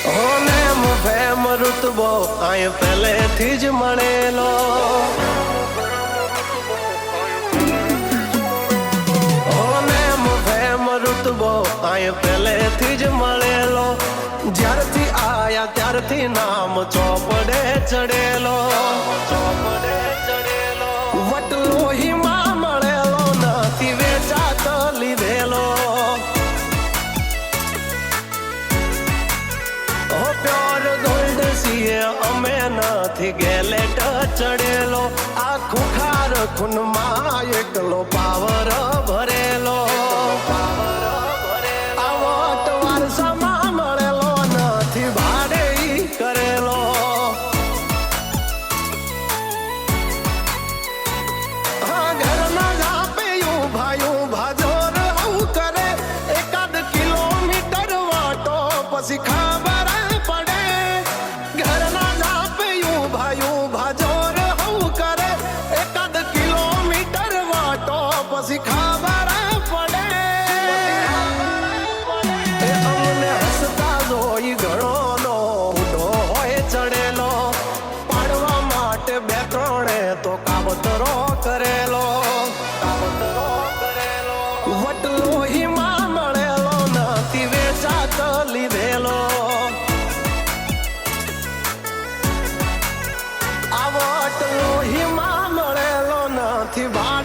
Name fame રુતબો આય પહેલેથી જ મળેલો, નેમ ફેમ રુતબો આય પહેલેથી જ મળેલો, જ્યારથી આયા ત્યારથી નામ ચોપડે ચડેલો, ચોપડે ચડેલો. વટલોહીમાં મળેલો નથી વેચાત લીધેલો, પ્યોર ગોલ્ડ સીએ અમે નથી ગેલેટ ચડેલો, આ ખુખાર ખૂનમાં એકલો પાવર ભરેલો, આ વટ વારસામાં મળેલો નથી ભાડે કરેલો. હા ઘરના જાપે ભાયું ભાજોર આવું કરે, એકાદ કિલોમીટર વાટો પછી ખબર પછી ખબર પડે. અમને હસતા જોઈ ઘણો ઉડો હોય ચડેલો, પાડવા માટે બે ત્રણે તો કાવતરો કરેલો, કાવતરો કરેલો. વટલોહીમાં મળેલો નથી વેચાત લીધેલો, આ વટલોહીમાં મળેલો નથી ભાડ